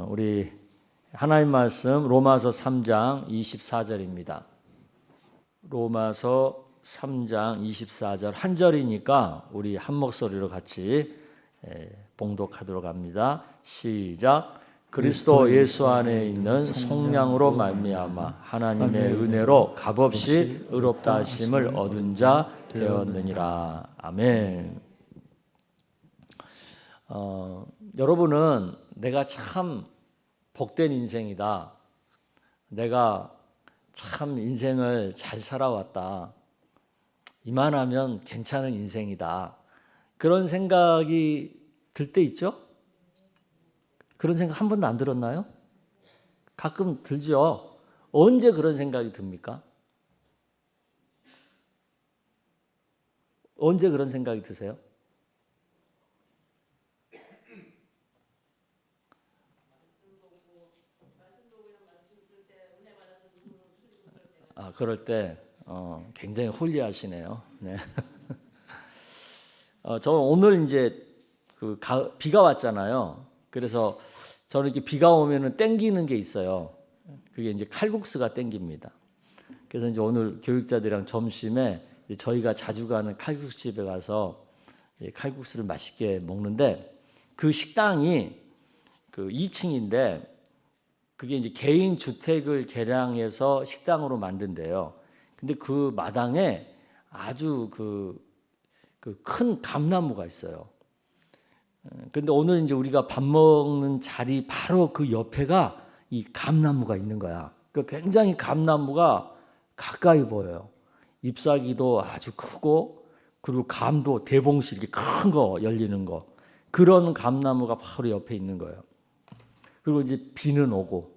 우리 하나님 말씀 로마서 3장 24절입니다. 로마서 3장 24절 한 절이니까 우리 한 목소리로 같이 봉독하도록 합니다. 시작. 그리스도 예수 안에 있는 성령으로 말미암아 하나님의 은혜로 값없이 의롭다 하심을 얻은 자 되었느니라. 아멘. 여러분은 내가 참 복된 인생이다. 내가 참 인생을 잘 살아왔다. 이만하면 괜찮은 인생이다. 그런 생각이 들 때 있죠? 그런 생각 한 번도 안 들었나요? 가끔 들죠. 언제 그런 생각이 듭니까? 언제 그런 생각이 드세요? 그럴 때 굉장히 홀리하시네요. 네. 저는 오늘 이제 비가 왔잖아요. 그래서 저는 이렇게 비가 오면은 땡기는 게 있어요. 그게 이제 칼국수가 땡깁니다. 그래서 이제 오늘 교육자들이랑 점심에 저희가 자주 가는 칼국수 집에 가서 칼국수를 맛있게 먹는데 그 식당이 2층인데 그게 이제 개인 주택을 개량해서 식당으로 만든대요. 근데 그 마당에 아주 큰 감나무가 있어요. 근데 오늘 이제 우리가 밥 먹는 자리 바로 그 옆에가 이 감나무가 있는 거야. 그러니까 굉장히 감나무가 가까이 보여요. 잎사귀도 아주 크고 그리고 감도 대봉실 이렇게 큰 거 열리는 거 그런 감나무가 바로 옆에 있는 거예요. 그리고 이제 비는 오고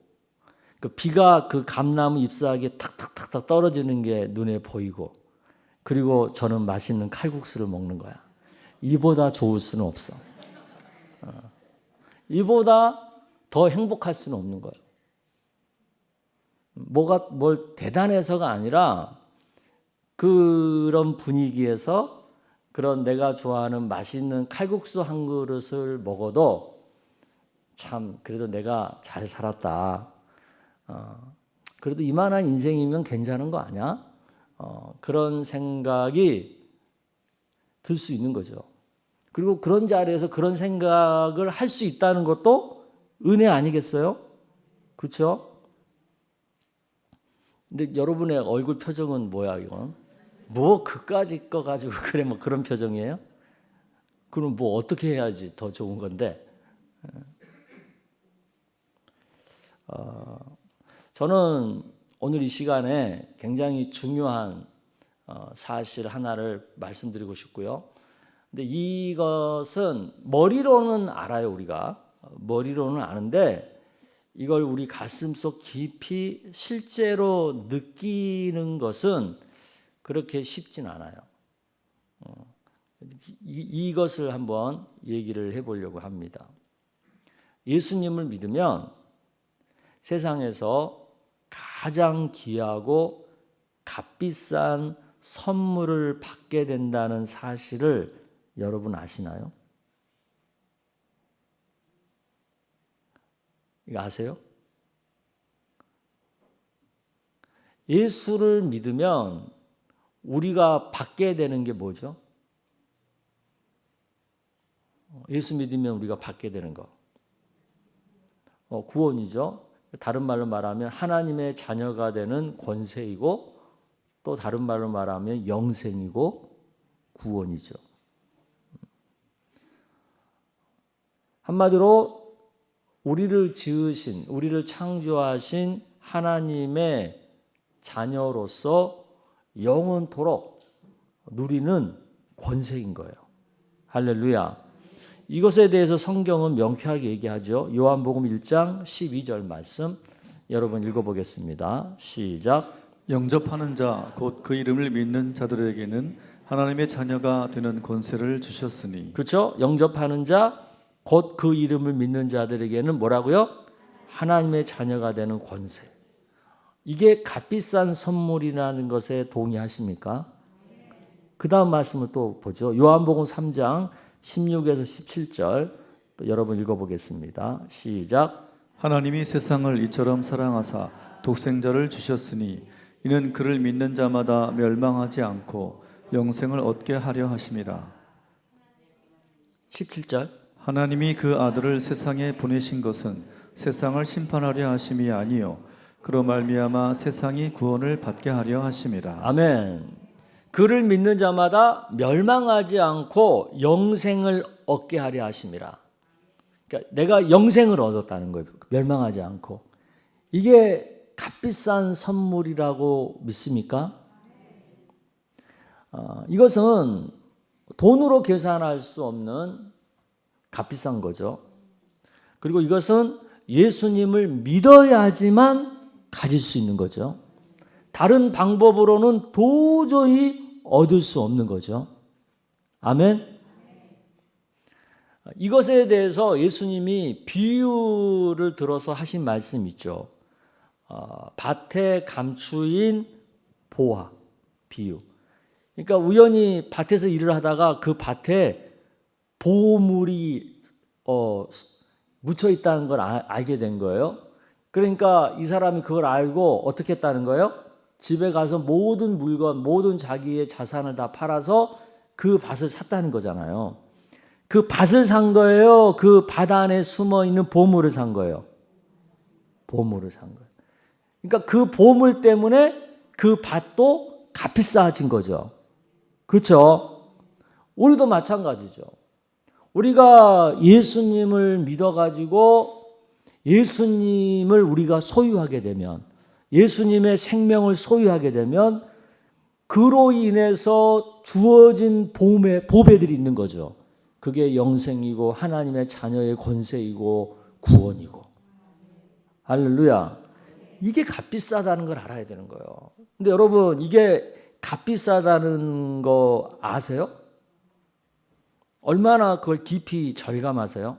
비가 그 감나무 잎사귀에 탁탁탁탁 떨어지는 게 눈에 보이고 그리고 저는 맛있는 칼국수를 먹는 거야. 이보다 좋을 수는 없어. 이보다 더 행복할 수는 없는 거예요. 뭘 대단해서가 아니라 그런 분위기에서 그런 내가 좋아하는 맛있는 칼국수 한 그릇을 먹어도 참 그래도 내가 잘 살았다. 그래도 이만한 인생이면 괜찮은 거 아니야? 그런 생각이 들 수 있는 거죠. 그리고 그런 자리에서 그런 생각을 할 수 있다는 것도 은혜 아니겠어요? 그렇죠? 근데 여러분의 얼굴 표정은 뭐야 이건? 뭐 그까짓 거 가지고 그래 뭐 그런 표정이에요? 그럼 뭐 어떻게 해야지 더 좋은 건데? 저는 오늘 이 시간에 굉장히 중요한 사실 하나를 말씀드리고 싶고요. 근데 이것은 머리로는 알아요, 우리가. 머리로는 아는데 이걸 우리 가슴속 깊이 실제로 느끼는 것은 그렇게 쉽진 않아요. 이것을 한번 얘기를 해보려고 합니다. 예수님을 믿으면 세상에서 가장 귀하고 값비싼 선물을 받게 된다는 사실을 여러분 아시나요? 이거 아세요? 예수를 믿으면 우리가 받게 되는 게 뭐죠? 예수 믿으면 우리가 받게 되는 거. 구원이죠. 다른 말로 말하면 하나님의 자녀가 되는 권세이고 또 다른 말로 말하면 영생이고 구원이죠. 한마디로 우리를 지으신, 우리를 창조하신 하나님의 자녀로서 영원토록 누리는 권세인 거예요. 할렐루야. 이것에 대해서 성경은 명쾌하게 얘기하죠. 요한복음 1장 12절 말씀 여러분 읽어보겠습니다. 시작. 영접하는 자 곧 그 이름을 믿는 자들에게는 하나님의 자녀가 되는 권세를 주셨으니. 그렇죠? 영접하는 자 곧 그 이름을 믿는 자들에게는 뭐라고요? 하나님의 자녀가 되는 권세. 이게 값비싼 선물이라는 것에 동의하십니까? 그 다음 말씀을 또 보죠. 요한복음 3장 16에서 17절 또 여러분 읽어보겠습니다. 시작. 하나님이 세상을 이처럼 사랑하사 독생자를 주셨으니 이는 그를 믿는 자마다 멸망하지 않고 영생을 얻게 하려 하심이라. 17절. 하나님이 그 아들을 세상에 보내신 것은 세상을 심판하려 하심이 아니요 그로 말미암아 세상이 구원을 받게 하려 하심이라. 아멘. 그를 믿는 자마다 멸망하지 않고 영생을 얻게 하려 하심이라. 그러니까 내가 영생을 얻었다는 거예요. 멸망하지 않고. 이게 값비싼 선물이라고 믿습니까? 이것은 돈으로 계산할 수 없는 값비싼 거죠. 그리고 이것은 예수님을 믿어야지만 가질 수 있는 거죠. 다른 방법으로는 도저히 얻을 수 없는 거죠. 아멘. 이것에 대해서 예수님이 비유를 들어서 하신 말씀 있죠. 밭에 감추인 보화 비유. 그러니까 우연히 밭에서 일을 하다가 그 밭에 보물이 묻혀 있다는 걸 알게 된 거예요. 그러니까 이 사람이 그걸 알고 어떻게 했다는 거예요? 집에 가서 모든 물건, 모든 자기의 자산을 다 팔아서 그 밭을 샀다는 거잖아요. 그 밭을 산 거예요? 그 밭 안에 숨어 있는 보물을 산 거예요? 보물을 산 거예요. 그러니까 그 보물 때문에 그 밭도 값비싸진 거죠. 그렇죠? 우리도 마찬가지죠. 우리가 예수님을 믿어가지고 예수님을 우리가 소유하게 되면, 예수님의 생명을 소유하게 되면 그로 인해서 주어진 보배들이 있는 거죠. 그게 영생이고 하나님의 자녀의 권세이고 구원이고. 할렐루야. 이게 값비싸다는 걸 알아야 되는 거예요. 근데 여러분, 이게 값비싸다는 거 아세요? 얼마나 그걸 깊이 절감하세요?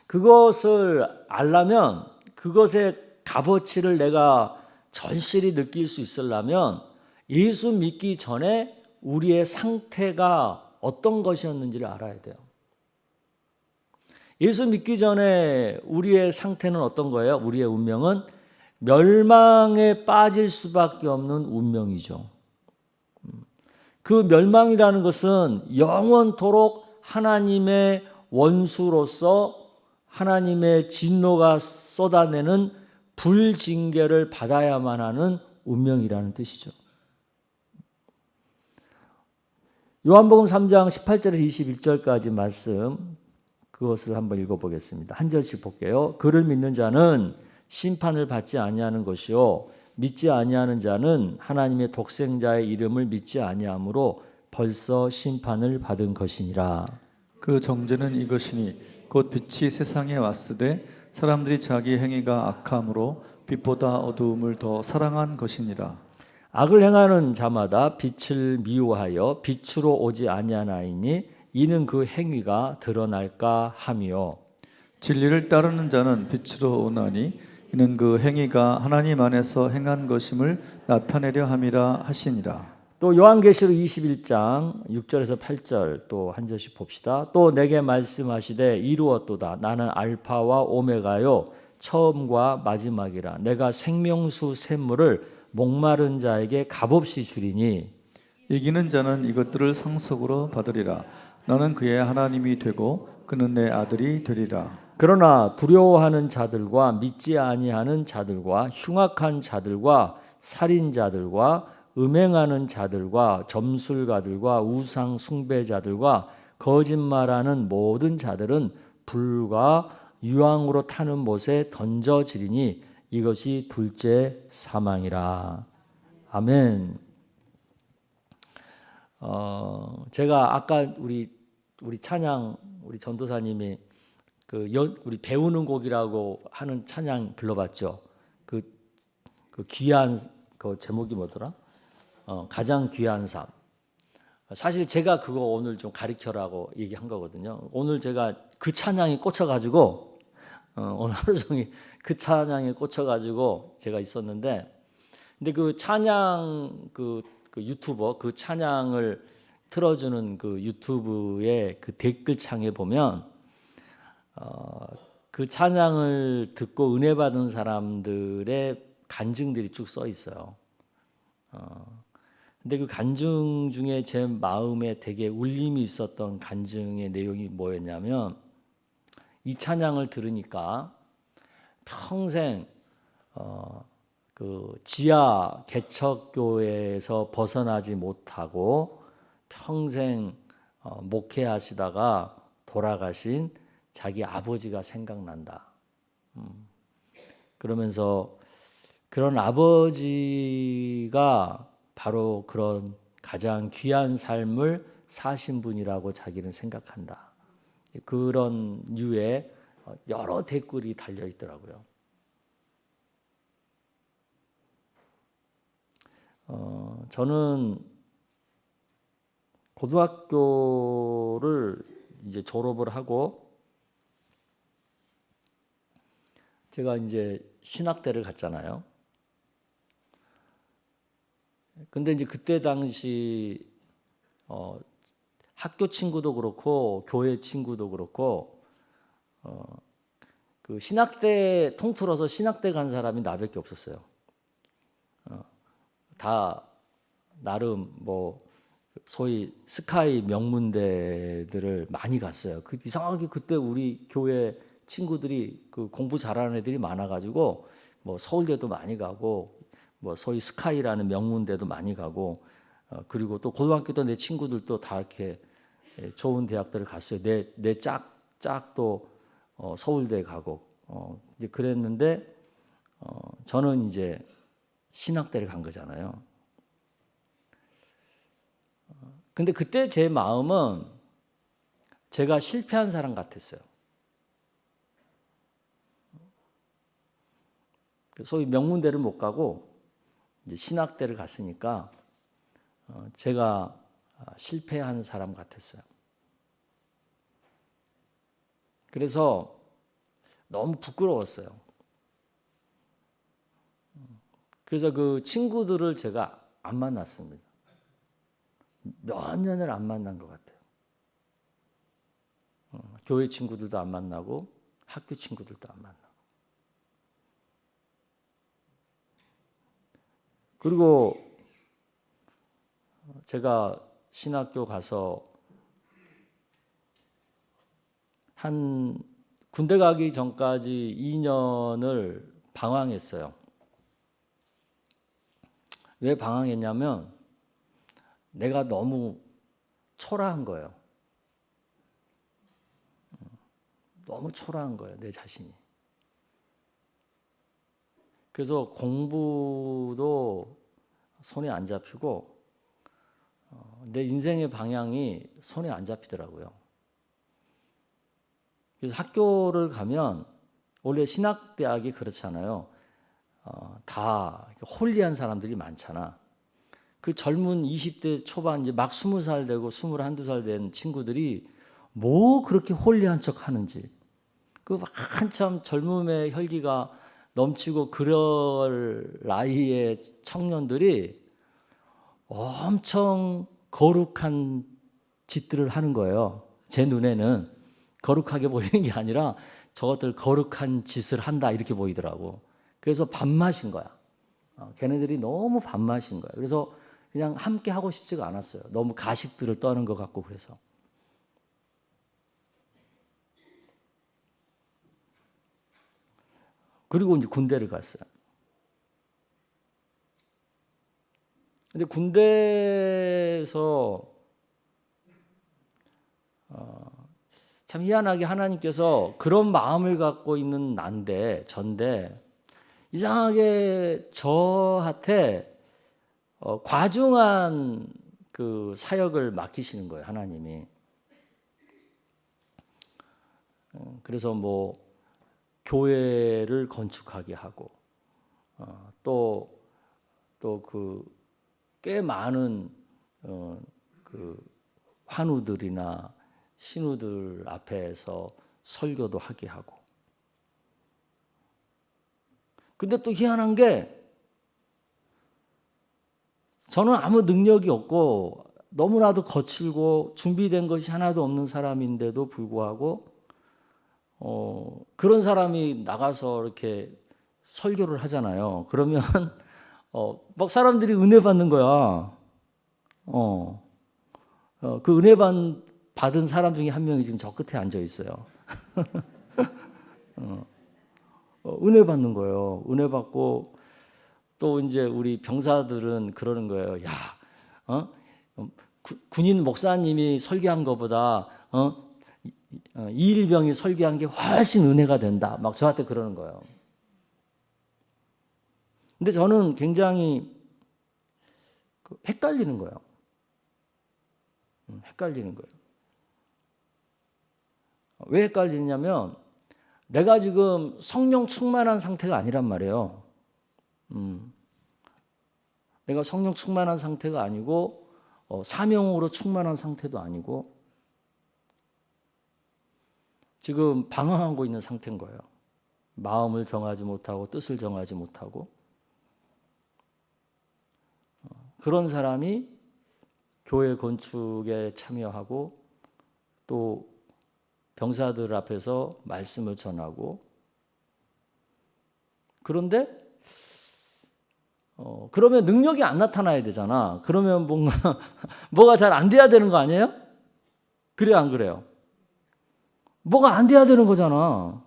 그것을 알려면, 그것의 값어치를 내가 절실히 느낄 수 있으려면 예수 믿기 전에 우리의 상태가 어떤 것이었는지를 알아야 돼요. 예수 믿기 전에 우리의 상태는 어떤 거예요? 우리의 운명은 멸망에 빠질 수밖에 없는 운명이죠. 그 멸망이라는 것은 영원토록 하나님의 원수로서 하나님의 진노가 쏟아내는 불징계를 받아야만 하는 운명이라는 뜻이죠. 요한복음 3장 18절에서 21절까지 말씀, 그것을 한번 읽어보겠습니다. 한 절씩 볼게요. 그를 믿는 자는 심판을 받지 아니하는 것이요 믿지 아니하는 자는 하나님의 독생자의 이름을 믿지 아니하므로 벌써 심판을 받은 것이니라. 그 정죄는 이것이니 곧 빛이 세상에 왔으되 사람들이 자기 행위가 악함으로 빛보다 어두움을 더 사랑한 것이니라. 악을 행하는 자마다 빛을 미워하여 빛으로 오지 아니하나이니 이는 그 행위가 드러날까 함이요. 진리를 따르는 자는 빛으로 오나니 이는 그 행위가 하나님 안에서 행한 것임을 나타내려 함이라 하시니라. 또 요한계시록 21장 6절에서 8절 또 한 절씩 봅시다. 또 내게 말씀하시되 이루었도다. 나는 알파와 오메가요 처음과 마지막이라. 내가 생명수 샘물을 목마른 자에게 값없이 주리니 이기는 자는 이것들을 상속으로 받으리라. 나는 그의 하나님이 되고 그는 내 아들이 되리라. 그러나 두려워하는 자들과 믿지 아니하는 자들과 흉악한 자들과 살인자들과 음행하는 자들과 점술가들과 우상 숭배자들과 거짓말하는 모든 자들은 불과 유황으로 타는 못에 던져지리니 이것이 둘째 사망이라. 아멘. 제가 아까 우리 찬양, 우리 전도사님이 우리 배우는 곡이라고 하는 찬양 불러봤죠. 그 귀한 그 제목이 뭐더라? 가장 귀한 삶. 사실 제가 그거 오늘 좀 가르쳐라고 얘기한 거거든요. 오늘 제가 그 찬양이 꽂혀가지고 오늘 하루 종일 그 찬양에 꽂혀가지고 제가 있었는데, 근데 그 찬양 그 유튜버 그 찬양을 틀어주는 그 유튜브의 그 댓글창에 보면 그 찬양을 듣고 은혜 받은 사람들의 간증들이 쭉 써 있어요. 근데 그 간증 중에 제 마음에 되게 울림이 있었던 간증의 내용이 뭐였냐면, 이 찬양을 들으니까 평생 그 지하 개척교회에서 벗어나지 못하고 평생 목회하시다가 돌아가신 자기 아버지가 생각난다. 그러면서 그런 아버지가 바로 그런 가장 귀한 삶을 사신 분이라고 자기는 생각한다. 그런 류의 여러 댓글이 달려 있더라고요. 저는 고등학교를 이제 졸업을 하고 제가 이제 신학대를 갔잖아요. 근데 이제 그때 당시 학교 친구도 그렇고 교회 친구도 그렇고 그 신학대 통틀어서 신학대 간 사람이 나밖에 없었어요. 다 나름 뭐 소위 스카이 명문대들을 많이 갔어요. 그 이상하게 그때 우리 교회 친구들이 그 공부 잘하는 애들이 많아가지고 뭐 서울대도 많이 가고 뭐 소위 스카이라는 명문대도 많이 가고 그리고 또 고등학교 때 내 친구들도 다 이렇게 좋은 대학들을 갔어요. 내 짝도 서울대 가고 이제 그랬는데 저는 이제 신학대를 간 거잖아요. 근데 그때 제 마음은 제가 실패한 사람 같았어요. 소위 명문대를 못 가고 이제 신학대를 갔으니까 제가 실패한 사람 같았어요. 그래서 너무 부끄러웠어요. 그래서 그 친구들을 제가 안 만났습니다. 몇 년을 안 만난 것 같아요. 교회 친구들도 안 만나고 학교 친구들도 안 만나고. 그리고 제가 신학교 가서 한 군대 가기 전까지 2년을 방황했어요. 왜 방황했냐면 내가 너무 초라한 거예요. 너무 초라한 거예요, 내 자신이. 그래서 공부도 손에 안 잡히고 내 인생의 방향이 손에 안 잡히더라고요. 그래서 학교를 가면 원래 신학대학이 그렇잖아요. 다 홀리한 사람들이 많잖아. 그 젊은 20대 초반 이제 막 20살 되고 21~22살 된 친구들이 뭐 그렇게 홀리한 척 하는지. 그 한참 젊음의 혈기가 넘치고 그럴 나이의 청년들이 엄청 거룩한 짓들을 하는 거예요. 제 눈에는 거룩하게 보이는 게 아니라 저것들 거룩한 짓을 한다 이렇게 보이더라고. 그래서 밥맛인 거야. 걔네들이 너무 밥맛인 거야. 그래서 그냥 함께 하고 싶지가 않았어요. 너무 가식들을 떠는 것 같고 그래서. 그리고 이제 군대를 갔어요. 근데 군대에서 참 희한하게 하나님께서 그런 마음을 갖고 있는 전데 이상하게 저한테 과중한 그 사역을 맡기시는 거예요, 하나님이. 그래서 뭐 교회를 건축하게 하고 또 그 꽤 많은 그 환우들이나 신우들 앞에서 설교도 하게 하고. 근데 또 희한한 게 저는 아무 능력이 없고 너무나도 거칠고 준비된 것이 하나도 없는 사람인데도 불구하고 그런 사람이 나가서 이렇게 설교를 하잖아요. 그러면 막 사람들이 은혜 받는 거야. 그 은혜 받은 사람 중에 한 명이 지금 저 끝에 앉아 있어요. 은혜 받는 거예요. 은혜 받고 또 이제 우리 병사들은 그러는 거예요. 야, 군인 목사님이 설교한 것보다 이일병이 설교한 게 훨씬 은혜가 된다. 막 저한테 그러는 거예요. 근데 저는 굉장히 헷갈리는 거예요. 헷갈리는 거예요. 왜 헷갈리냐면 내가 지금 성령 충만한 상태가 아니란 말이에요. 내가 성령 충만한 상태가 아니고 사명으로 충만한 상태도 아니고 지금 방황하고 있는 상태인 거예요. 마음을 정하지 못하고 뜻을 정하지 못하고 그런 사람이 교회 건축에 참여하고 또 병사들 앞에서 말씀을 전하고 그런데 그러면 능력이 안 나타나야 되잖아. 그러면 뭐가 잘 안 돼야 되는 거 아니에요? 그래요, 안 그래요? 뭐가 안 돼야 되는 거잖아.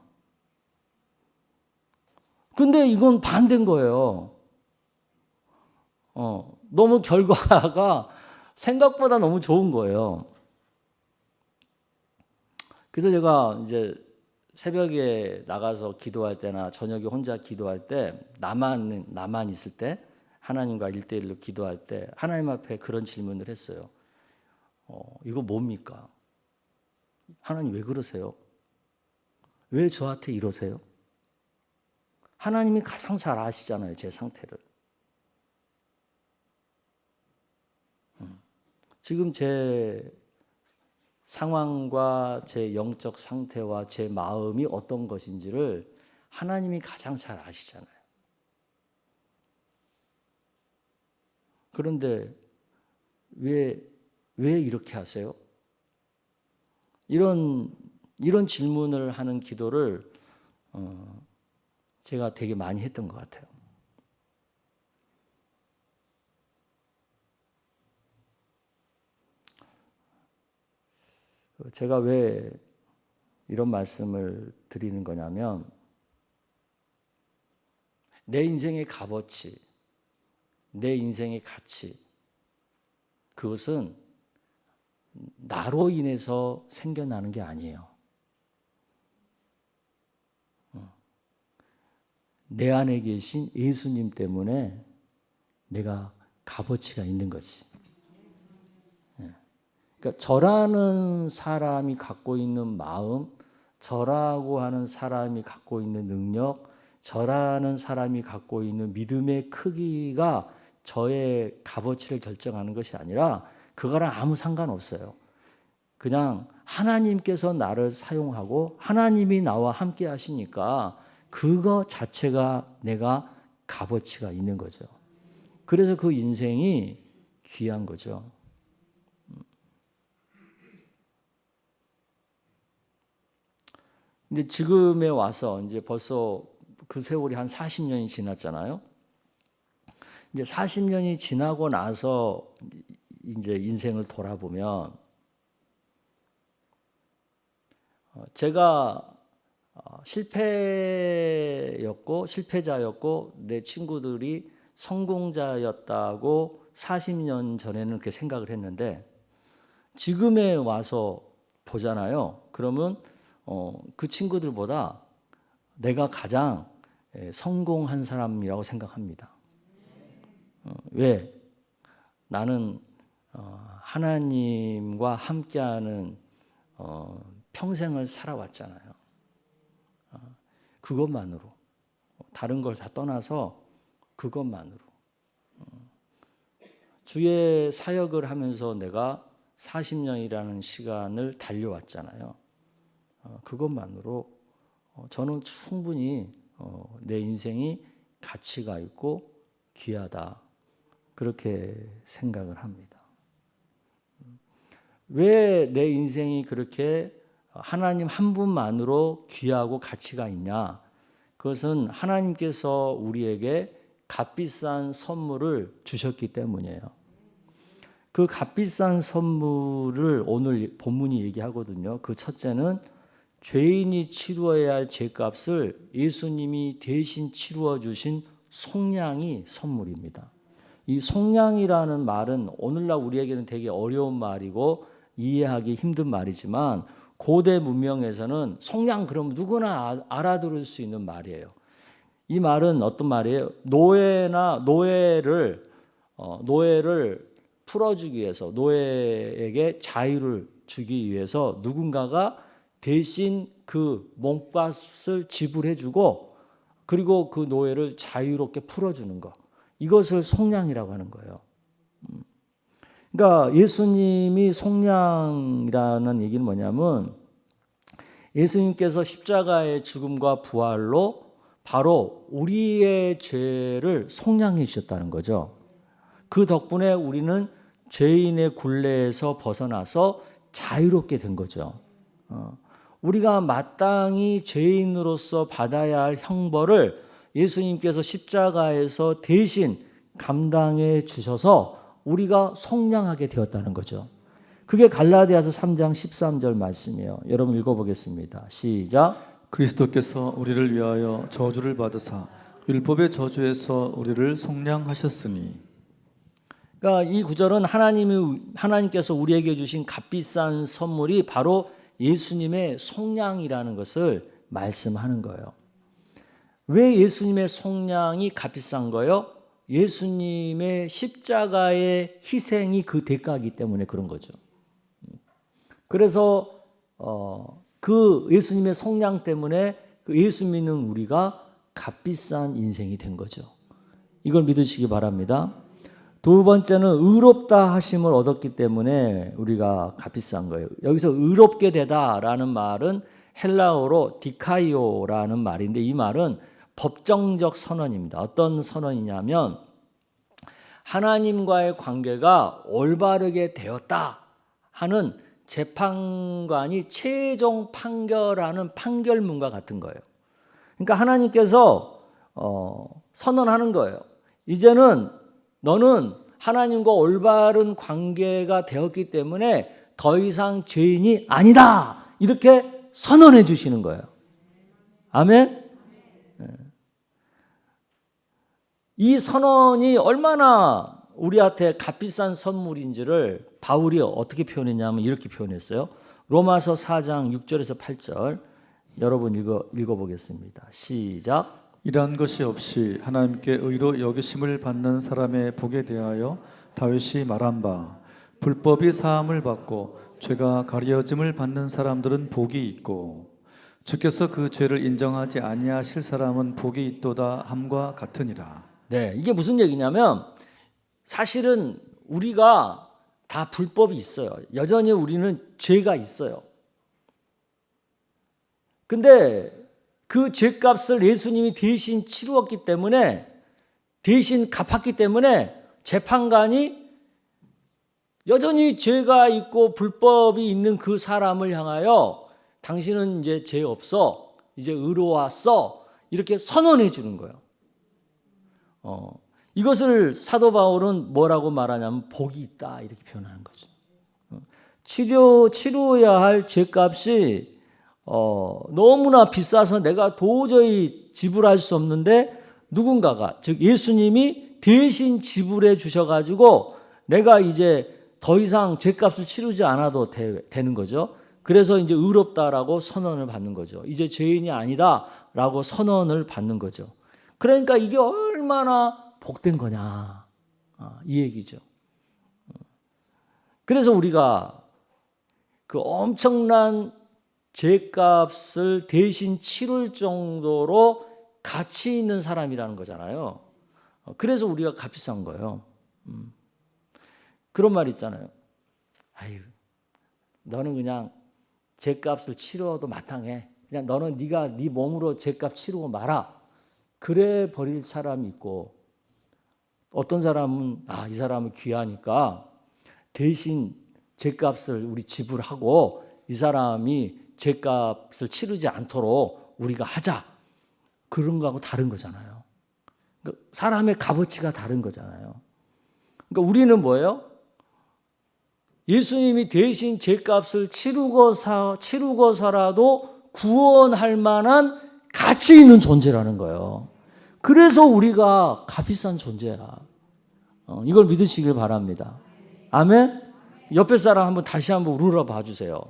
근데 이건 반대인 거예요. 너무 결과가 생각보다 너무 좋은 거예요. 그래서 제가 이제 새벽에 나가서 기도할 때나 저녁에 혼자 기도할 때 나만 있을 때 하나님과 1대1로 기도할 때 하나님 앞에 그런 질문을 했어요. 이거 뭡니까? 하나님 왜 그러세요? 왜 저한테 이러세요? 하나님이 가장 잘 아시잖아요, 제 상태를. 지금 제 상황과 제 영적 상태와 제 마음이 어떤 것인지를 하나님이 가장 잘 아시잖아요. 그런데 왜 이렇게 하세요? 이런 질문을 하는 기도를 제가 되게 많이 했던 것 같아요. 제가 왜 이런 말씀을 드리는 거냐면 내 인생의 값어치, 내 인생의 가치 그것은 나로 인해서 생겨나는 게 아니에요. 내 안에 계신 예수님 때문에 내가 값어치가 있는 거지. 그러니까 저라는 사람이 갖고 있는 마음, 저라고 하는 사람이 갖고 있는 능력, 저라는 사람이 갖고 있는 믿음의 크기가 저의 값어치를 결정하는 것이 아니라 그거랑 아무 상관없어요. 그냥 하나님께서 나를 사용하고 하나님이 나와 함께 하시니까 그거 자체가 내가 값어치가 있는 거죠. 그래서 그 인생이 귀한 거죠. 근데 지금에 와서 이제 벌써 그 세월이 한 40년이 지났잖아요. 이제 40년이 지나고 나서 이제 인생을 돌아보면 제가 실패자였고 내 친구들이 성공자였다고 40년 전에는 그렇게 생각을 했는데 지금에 와서 보잖아요. 그러면 그 친구들보다 내가 가장 성공한 사람이라고 생각합니다. 왜? 나는 하나님과 함께하는 평생을 살아왔잖아요. 그것만으로 다른 걸 다 떠나서 그것만으로 주의 사역을 하면서 내가 40년이라는 시간을 달려왔잖아요. 그것만으로 저는 충분히 내 인생이 가치가 있고 귀하다 그렇게 생각을 합니다. 왜 내 인생이 그렇게 하나님 한 분만으로 귀하고 가치가 있냐? 그것은 하나님께서 우리에게 값비싼 선물을 주셨기 때문이에요. 그 값비싼 선물을 오늘 본문이 얘기하거든요. 그 첫째는 죄인이 치루어야 할 죄값을 예수님이 대신 치루어 주신 속량이 선물입니다. 이 속량이라는 말은 오늘날 우리에게는 되게 어려운 말이고 이해하기 힘든 말이지만 고대 문명에서는 속량 그러면 누구나 알아들을 수 있는 말이에요. 이 말은 어떤 말이에요? 노예를 풀어주기 위해서, 노예에게 자유를 주기 위해서 누군가가 대신 그 몸값을 지불해주고 그리고 그 노예를 자유롭게 풀어주는 것, 이것을 속량이라고 하는 거예요. 그러니까 예수님이 속량이라는 얘기는 뭐냐면 예수님께서 십자가의 죽음과 부활로 바로 우리의 죄를 속량해 주셨다는 거죠. 그 덕분에 우리는 죄인의 굴레에서 벗어나서 자유롭게 된 거죠. 우리가 마땅히 죄인으로서 받아야 할 형벌을 예수님께서 십자가에서 대신 감당해 주셔서 우리가 속량하게 되었다는 거죠. 그게 갈라디아서 3장 13절 말씀이에요. 여러분 읽어보겠습니다. 시작. 그리스도께서 우리를 위하여 저주를 받으사 율법의 저주에서 우리를 속량하셨으니. 그러니까 이 구절은 하나님께서 우리에게 주신 값비싼 선물이 바로 예수님의 속량이라는 것을 말씀하는 거예요. 왜 예수님의 속량이 값비싼 거예요? 예수님의 십자가의 희생이 그 대가이기 때문에 그런 거죠. 그래서 그 예수님의 속량 때문에 그 예수 믿는 우리가 값비싼 인생이 된 거죠. 이걸 믿으시기 바랍니다. 두 번째는 의롭다 하심을 얻었기 때문에 우리가 값비싼 거예요. 여기서 의롭게 되다라는 말은 헬라어로 디카이오라는 말인데 이 말은 법정적 선언입니다. 어떤 선언이냐면 하나님과의 관계가 올바르게 되었다 하는 재판관이 최종 판결하는 판결문과 같은 거예요. 그러니까 하나님께서 선언하는 거예요. 이제는 너는 하나님과 올바른 관계가 되었기 때문에 더 이상 죄인이 아니다. 이렇게 선언해 주시는 거예요. 아멘? 이 선언이 얼마나 우리한테 값비싼 선물인지를 바울이 어떻게 표현했냐면 이렇게 표현했어요. 로마서 4장 6절에서 8절 여러분 읽어보겠습니다. 시작. 이러한 것이 없이 하나님께 의로 여기심을 받는 사람의 복에 대하여 다윗이 말한 바 불법이 사함을 받고 죄가 가려짐을 받는 사람들은 복이 있고 주께서 그 죄를 인정하지 아니하실 사람은 복이 있도다 함과 같으니라. 네, 이게 무슨 얘기냐면 사실은 우리가 다 불법이 있어요. 여전히 우리는 죄가 있어요. 근데 그 죄값을 예수님이 대신 치루었기 때문에 대신 갚았기 때문에 재판관이 여전히 죄가 있고 불법이 있는 그 사람을 향하여 당신은 이제 죄 없어, 이제 의로웠어 이렇게 선언해 주는 거예요. 이것을 사도 바울은 뭐라고 말하냐면 복이 있다 이렇게 표현하는 거죠. 치료해야 할 죄값이 너무나 비싸서 내가 도저히 지불할 수 없는데 누군가가 즉 예수님이 대신 지불해 주셔가지고 내가 이제 더 이상 죄값을 치르지 않아도 되는 거죠. 그래서 이제 의롭다라고 선언을 받는 거죠. 이제 죄인이 아니다라고 선언을 받는 거죠. 그러니까 이게 얼마나 복된 거냐 이 얘기죠. 그래서 우리가 그 엄청난 죄값을 대신 치를 정도로 가치 있는 사람이라는 거잖아요. 그래서 우리가 값비싼 거예요. 그런 말 있잖아요. 아유, 너는 그냥 죄값을 치러도 마땅해. 그냥 너는 네가 네 몸으로 죄값 치르고 말아. 그래 버릴 사람이 있고 어떤 사람은 이 사람은 귀하니까 대신 죄값을 우리 지불하고 이 사람이 죄값을 치르지 않도록 우리가 하자. 그런 거하고 다른 거잖아요. 그러니까 사람의 값어치가 다른 거잖아요. 그러니까 우리는 뭐예요? 예수님이 대신 죄값을 치르고서라도 구원할 만한 가치 있는 존재라는 거예요. 그래서 우리가 값비싼 존재야. 이걸 믿으시길 바랍니다. 아멘? 옆에 사람 한번 다시 한번 우러러 봐주세요.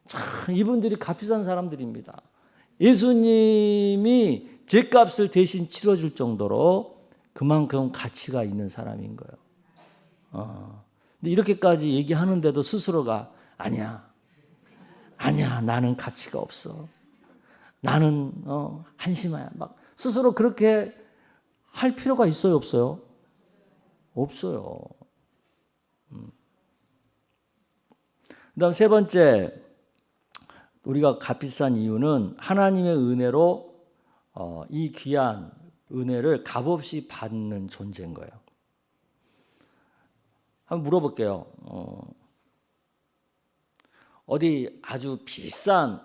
참 이분들이 값비싼 사람들입니다. 예수님이 죄값을 대신 치러줄 정도로 그만큼 가치가 있는 사람인 거예요. 근데 이렇게까지 얘기하는데도 스스로가 아니야 나는 가치가 없어. 나는 한심해. 막 스스로 그렇게 할 필요가 있어요, 없어요? 없어요. 그다음 세 번째, 우리가 값비싼 이유는 하나님의 은혜로 이 귀한 은혜를 값없이 받는 존재인 거예요. 한번 물어볼게요. 어디 아주 비싼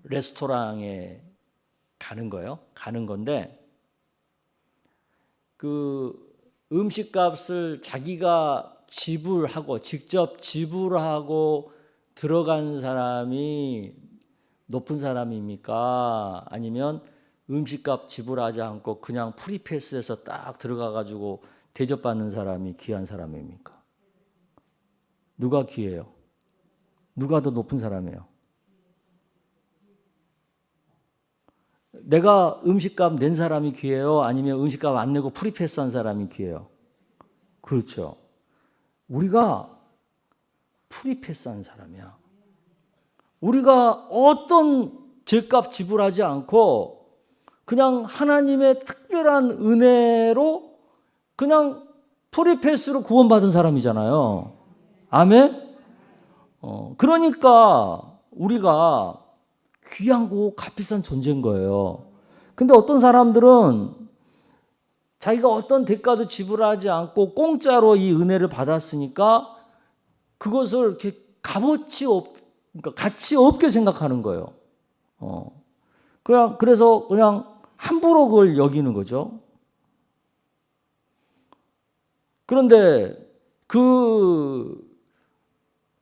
레스토랑에 가는 거예요. 가는 건데 그 음식값을 자기가 지불하고 직접 지불하고 들어간 사람이 높은 사람입니까? 아니면 음식값 지불하지 않고 그냥 프리패스해서 딱 들어가 가지고 대접받는 사람이 귀한 사람입니까? 누가 귀해요? 누가 더 높은 사람이에요? 내가 음식값 낸 사람이 귀해요? 아니면 음식값 안 내고 프리패스한 사람이 귀해요? 그렇죠. 우리가 프리패스한 사람이야. 우리가 어떤 죄값 지불하지 않고 그냥 하나님의 특별한 은혜로 그냥 프리패스로 구원받은 사람이잖아요. 아멘? 그러니까 우리가 귀한 거 값비싼 존재인 거예요. 근데 어떤 사람들은 자기가 어떤 대가도 지불하지 않고 공짜로 이 은혜를 받았으니까 그것을 이렇게 그러니까 가치 없게 생각하는 거예요. 그래서 그냥 함부로 그걸 여기는 거죠. 그런데 그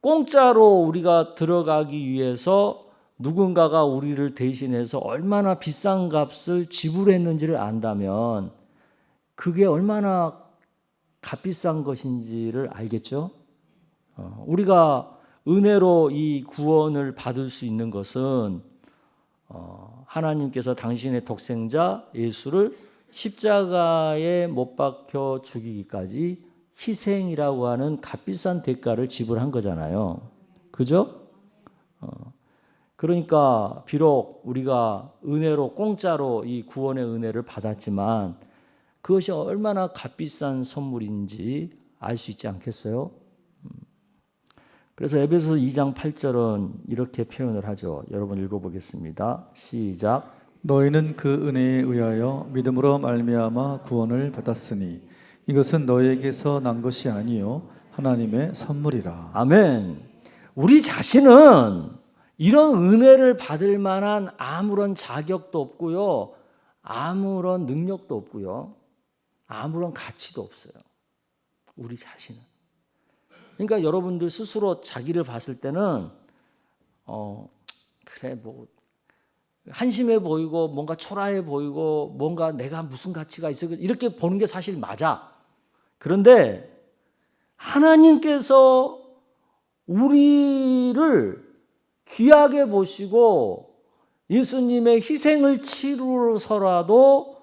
공짜로 우리가 들어가기 위해서 누군가가 우리를 대신해서 얼마나 비싼 값을 지불했는지를 안다면 그게 얼마나 값비싼 것인지를 알겠죠? 우리가 은혜로 이 구원을 받을 수 있는 것은 하나님께서 당신의 독생자 예수를 십자가에 못 박혀 죽이기까지 희생이라고 하는 값비싼 대가를 지불한 거잖아요. 그죠? 그러니까 비록 우리가 은혜로 공짜로 이 구원의 은혜를 받았지만 그것이 얼마나 값비싼 선물인지 알 수 있지 않겠어요? 그래서 에베소서 2장 8절은 이렇게 표현을 하죠. 여러분 읽어보겠습니다. 시작. 너희는 그 은혜에 의하여 믿음으로 말미암아 구원을 받았으니 이것은 너희에게서 난 것이 아니요 하나님의 선물이라. 아멘. 우리 자신은 이런 은혜를 받을 만한 아무런 자격도 없고요. 아무런 능력도 없고요. 아무런 가치도 없어요. 우리 자신은. 그러니까 여러분들 스스로 자기를 봤을 때는 그래 뭐 한심해 보이고 뭔가 초라해 보이고 뭔가 내가 무슨 가치가 있어 이렇게 보는 게 사실 맞아. 그런데 하나님께서 우리를 귀하게 보시고 예수님의 희생을 치루서라도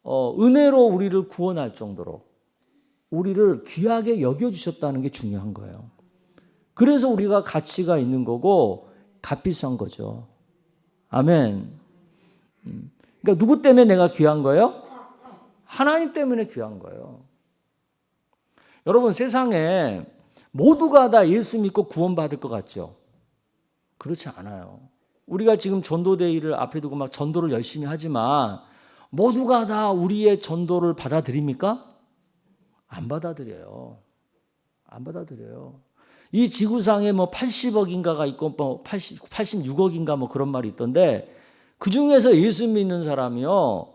은혜로 우리를 구원할 정도로 우리를 귀하게 여겨주셨다는 게 중요한 거예요. 그래서 우리가 가치가 있는 거고 값비싼 거죠. 아멘. 그러니까 누구 때문에 내가 귀한 거예요? 하나님 때문에 귀한 거예요. 여러분 세상에 모두가 다 예수 믿고 구원받을 것 같죠? 그렇지 않아요. 우리가 지금 전도대회를 앞에 두고 막 전도를 열심히 하지만 모두가 다 우리의 전도를 받아들입니까? 안 받아들여요. 안 받아들여요. 이 지구상에 뭐 80억인가가 있고 뭐 86억인가 뭐 그런 말이 있던데 그 중에서 예수 믿는 사람이요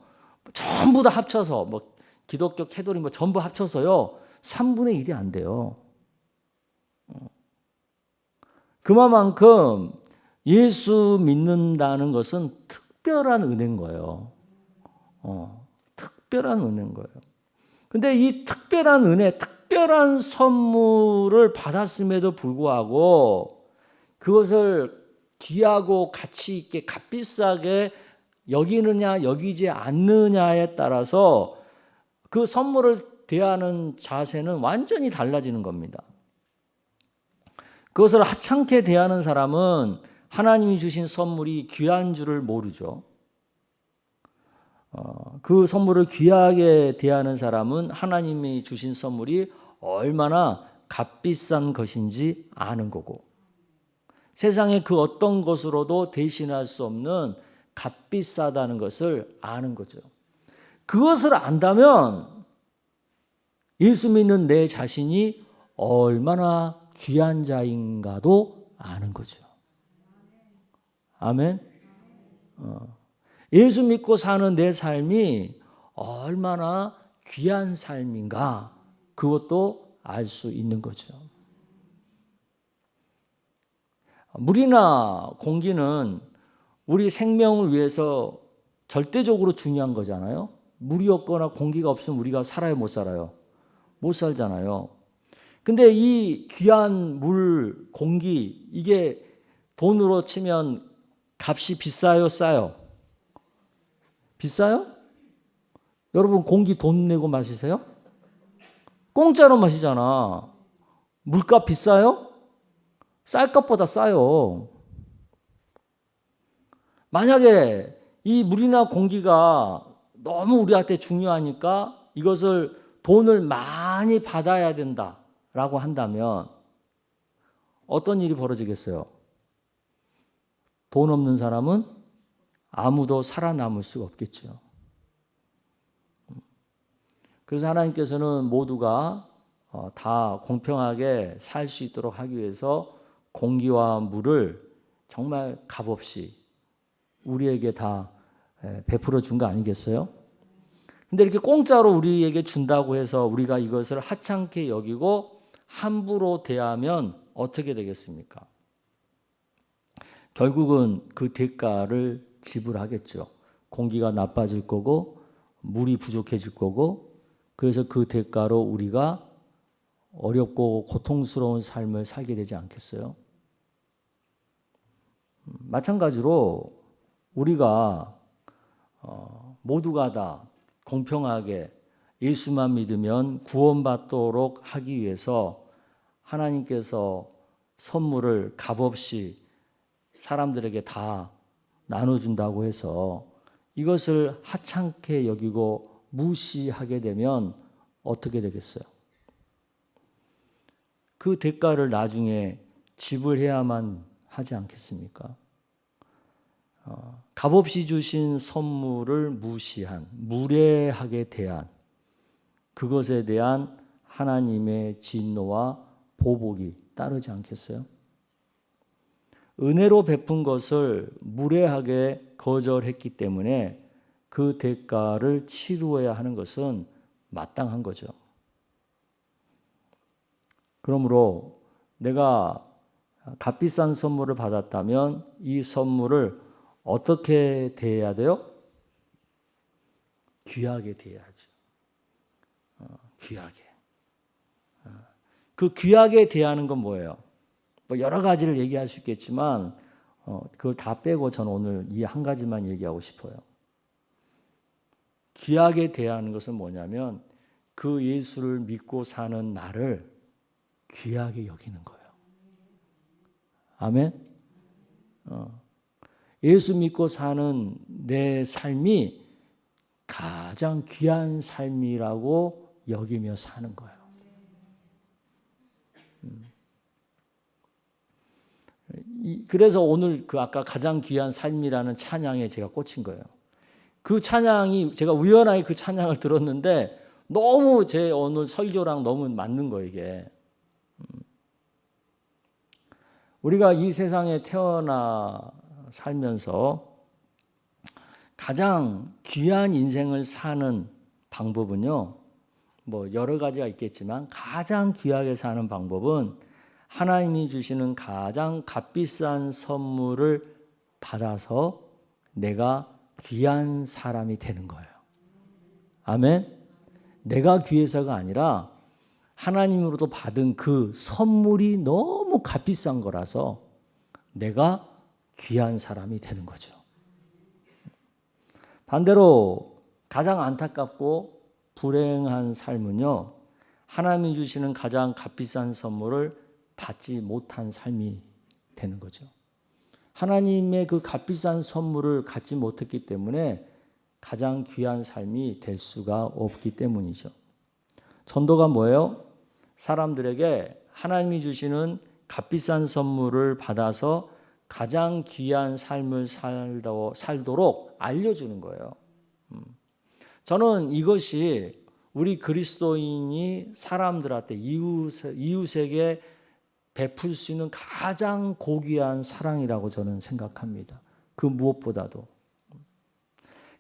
전부 다 합쳐서 뭐 기독교, 캐톨릭 뭐 전부 합쳐서요 3분의 1이 안 돼요. 그만큼 예수 믿는다는 것은 특별한 은혜인 거예요. 특별한 은혜인 거예요. 근데 이 특별한 은혜, 특별한 선물을 받았음에도 불구하고 그것을 귀하고 가치 있게 값비싸게 여기느냐 여기지 않느냐에 따라서 그 선물을 대하는 자세는 완전히 달라지는 겁니다. 그것을 하찮게 대하는 사람은 하나님이 주신 선물이 귀한 줄을 모르죠. 그 선물을 귀하게 대하는 사람은 하나님이 주신 선물이 얼마나 값비싼 것인지 아는 거고 세상의 그 어떤 것으로도 대신할 수 없는 값비싸다는 것을 아는 거죠. 그것을 안다면 예수 믿는 내 자신이 얼마나 귀한 자인가도 아는 거죠. 아멘. 예수 믿고 사는 내 삶이 얼마나 귀한 삶인가 그것도 알 수 있는 거죠. 물이나 공기는 우리 생명을 위해서 절대적으로 중요한 거잖아요. 물이 없거나 공기가 없으면 우리가 살아요, 못 살아요? 못 살잖아요. 근데 이 귀한 물, 공기 이게 돈으로 치면 값이 비싸요, 싸요? 비싸요? 여러분 공기 돈 내고 마시세요? 공짜로 마시잖아. 물값 비싸요? 쌀 값보다 싸요. 만약에 이 물이나 공기가 너무 우리한테 중요하니까 이것을 돈을 많이 받아야 된다라고 한다면 어떤 일이 벌어지겠어요? 돈 없는 사람은 아무도 살아남을 수가 없겠죠. 그래서 하나님께서는 모두가 다 공평하게 살 수 있도록 하기 위해서 공기와 물을 정말 값없이 우리에게 다 베풀어 준 거 아니겠어요? 근데 이렇게 공짜로 우리에게 준다고 해서 우리가 이것을 하찮게 여기고 함부로 대하면 어떻게 되겠습니까? 결국은 그 대가를 지불하겠죠. 공기가 나빠질 거고 물이 부족해질 거고 그래서 그 대가로 우리가 어렵고 고통스러운 삶을 살게 되지 않겠어요? 마찬가지로 우리가 모두가 다 공평하게 예수만 믿으면 구원받도록 하기 위해서 하나님께서 선물을 값없이 사람들에게 다 나눠준다고 해서 이것을 하찮게 여기고 무시하게 되면 어떻게 되겠어요? 그 대가를 나중에 지불해야만 하지 않겠습니까? 값없이 주신 선물을 무시한, 무례하게 대한 그것에 대한 하나님의 진노와 보복이 따르지 않겠어요? 은혜로 베푼 것을 무례하게 거절했기 때문에 그 대가를 치루어야 하는 것은 마땅한 거죠. 그러므로 내가 값비싼 선물을 받았다면 이 선물을 어떻게 대해야 돼요? 귀하게 대해야죠. 귀하게. 그 귀하게 대하는 건 뭐예요? 뭐 여러 가지를 얘기할 수 있겠지만 그걸 다 빼고 저는 오늘 이 한 가지만 얘기하고 싶어요. 귀하게 대하는 것은 뭐냐면 그 예수를 믿고 사는 나를 귀하게 여기는 거예요. 아멘? 예수 믿고 사는 내 삶이 가장 귀한 삶이라고 여기며 사는 거예요. 그래서 오늘 그 아까 가장 귀한 삶이라는 찬양에 제가 꽂힌 거예요. 그 찬양이 제가 우연하게 그 찬양을 들었는데 너무 제 오늘 설교랑 너무 맞는 거예요, 이게. 우리가 이 세상에 태어나 살면서 가장 귀한 인생을 사는 방법은요, 뭐 여러 가지가 있겠지만 가장 귀하게 사는 방법은 하나님이 주시는 가장 값비싼 선물을 받아서 내가 귀한 사람이 되는 거예요. 아멘. 내가 귀해서가 아니라 하나님으로부터 받은 그 선물이 너무 값비싼 거라서 내가 귀한 사람이 되는 거죠. 반대로 가장 안타깝고 불행한 삶은요, 하나님이 주시는 가장 값비싼 선물을 받지 못한 삶이 되는 거죠. 하나님의 그 값비싼 선물을 갖지 못했기 때문에 가장 귀한 삶이 될 수가 없기 때문이죠. 전도가 뭐예요? 사람들에게 하나님이 주시는 값비싼 선물을 받아서 가장 귀한 삶을 살도록 알려주는 거예요. 저는 이것이 우리 그리스도인이 사람들한테 이웃에게 베풀 수 있는 가장 고귀한 사랑이라고 저는 생각합니다. 그 무엇보다도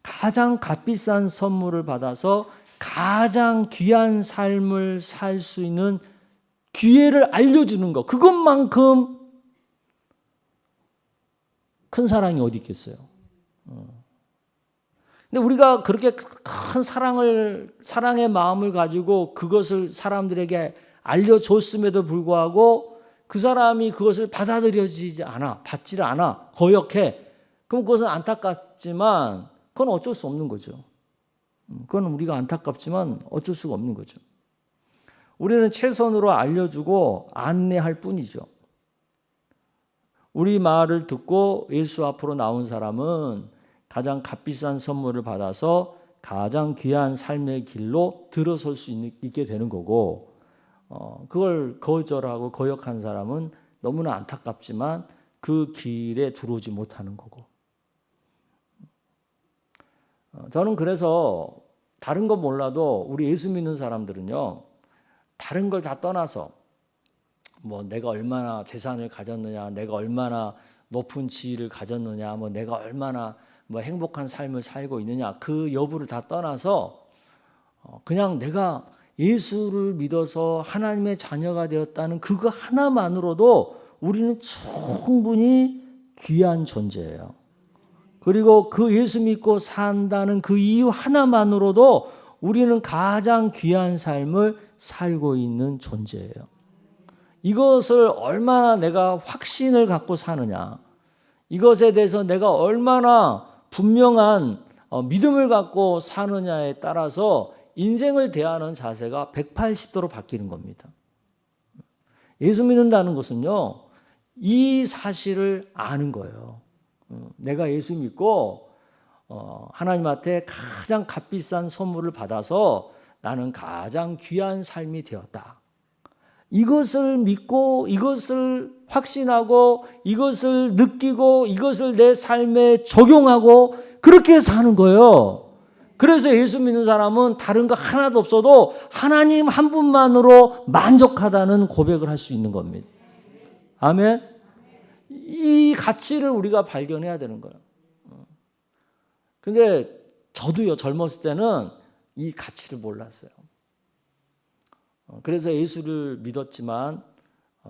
가장 값비싼 선물을 받아서 가장 귀한 삶을 살 수 있는 기회를 알려주는 것, 그것만큼 큰 사랑이 어디 있겠어요. 근데 우리가 그렇게 큰 사랑의 마음을 가지고 그것을 사람들에게 알려줬음에도 불구하고 그 사람이 그것을 받아들여지지 않아, 받지를 않아, 거역해. 그럼 그것은 안타깝지만 그건 어쩔 수 없는 거죠. 그건 우리가 안타깝지만 어쩔 수가 없는 거죠. 우리는 최선으로 알려주고 안내할 뿐이죠. 우리 말을 듣고 예수 앞으로 나온 사람은 가장 값비싼 선물을 받아서 가장 귀한 삶의 길로 들어설 수 있게 되는 거고, 그걸 거절하고 거역한 사람은 너무나 안타깝지만 그 길에 들어오지 못하는 거고. 저는 그래서 다른 건 몰라도 우리 예수 믿는 사람들은요, 다른 걸 다 떠나서 뭐 내가 얼마나 재산을 가졌느냐, 내가 얼마나 높은 지위를 가졌느냐, 뭐 내가 얼마나 뭐 행복한 삶을 살고 있느냐, 그 여부를 다 떠나서 그냥 내가 예수를 믿어서 하나님의 자녀가 되었다는 그거 하나만으로도 우리는 충분히 귀한 존재예요. 그리고 그 예수 믿고 산다는 그 이유 하나만으로도 우리는 가장 귀한 삶을 살고 있는 존재예요. 이것을 얼마나 내가 확신을 갖고 사느냐, 이것에 대해서 내가 얼마나 분명한 믿음을 갖고 사느냐에 따라서 인생을 대하는 자세가 180도로 바뀌는 겁니다. 예수 믿는다는 것은요, 이 사실을 아는 거예요. 내가 예수 믿고 하나님한테 가장 값비싼 선물을 받아서 나는 가장 귀한 삶이 되었다. 이것을 믿고 이것을 확신하고 이것을 느끼고 이것을 내 삶에 적용하고 그렇게 사는 거예요. 그래서 예수 믿는 사람은 다른 거 하나도 없어도 하나님 한 분만으로 만족하다는 고백을 할 수 있는 겁니다. 아멘. 이 가치를 우리가 발견해야 되는 거예요. 근데 저도요, 젊었을 때는 이 가치를 몰랐어요. 그래서 예수를 믿었지만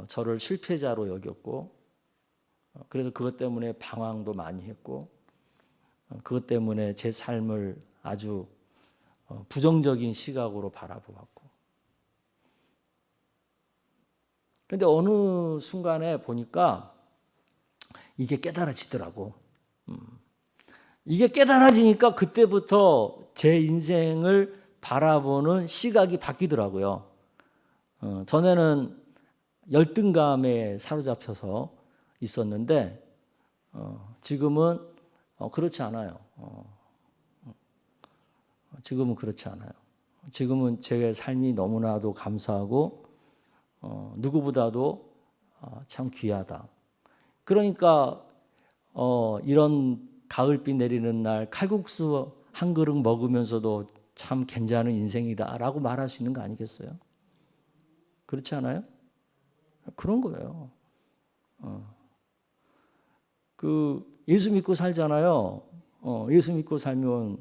저를 실패자로 여겼고, 그래서 그것 때문에 방황도 많이 했고, 그것 때문에 제 삶을 아주 부정적인 시각으로 바라보았고, 근데 어느 순간에 보니까 이게 깨달아지더라고. 이게 깨달아지니까 그때부터 제 인생을 바라보는 시각이 바뀌더라고요. 전에는 열등감에 사로잡혀서 있었는데 지금은 그렇지 않아요. 지금은 그렇지 않아요. 지금은 제 삶이 너무나도 감사하고 누구보다도 참 귀하다. 그러니까 이런 가을비 내리는 날 칼국수 한 그릇 먹으면서도 참 괜찮은 인생이다라고 말할 수 있는 거 아니겠어요? 그렇지 않아요? 그런 거예요. 그 예수 믿고 살잖아요. 예수 믿고 살면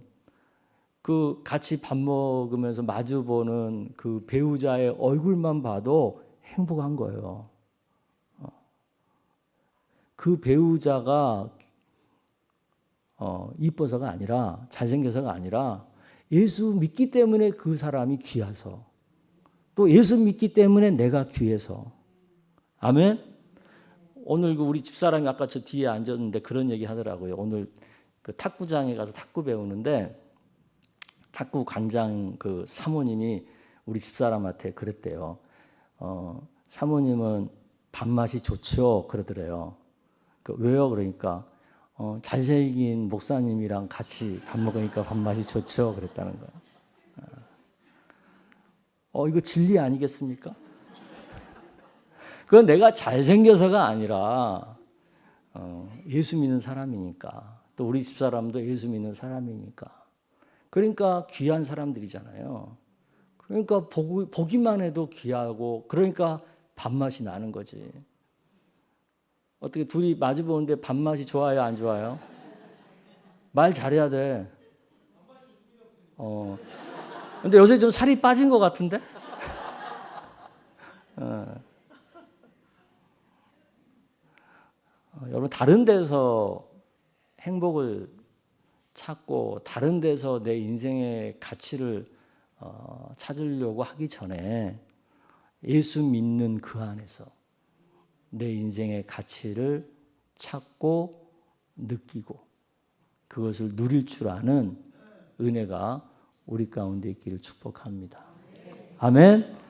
그 같이 밥 먹으면서 마주보는 그 배우자의 얼굴만 봐도 행복한 거예요. 그 배우자가 이뻐서가 아니라 잘생겨서가 아니라 예수 믿기 때문에 그 사람이 귀해서 또 예수 믿기 때문에 내가 귀해서 아멘. 오늘 그 우리 집사람이 아까 저 뒤에 앉았는데 그런 얘기 하더라고요. 오늘 그 탁구장에 가서 탁구 배우는데 탁구 관장 그 사모님이 우리 집사람한테 그랬대요. 사모님은 밥맛이 좋죠 그러더래요. 왜요? 그러니까 잘생긴 목사님이랑 같이 밥 먹으니까 밥맛이 좋죠 그랬다는 거예요. 이거 진리 아니겠습니까? 그건 내가 잘생겨서가 아니라 예수 믿는 사람이니까 또 우리 집사람도 예수 믿는 사람이니까 그러니까 귀한 사람들이잖아요. 그러니까 보기만 해도 귀하고 그러니까 밥맛이 나는 거지. 어떻게 둘이 마주 보는데 밥맛이 좋아요 안 좋아요? 말 잘해야 돼. 근데 요새 좀 살이 빠진 것 같은데? 여러분 다른 데서 행복을 찾고 다른 데서 내 인생의 가치를 찾으려고 하기 전에 예수 믿는 그 안에서 내 인생의 가치를 찾고 느끼고 그것을 누릴 줄 아는 은혜가 우리 가운데 있기를 축복합니다. 아멘.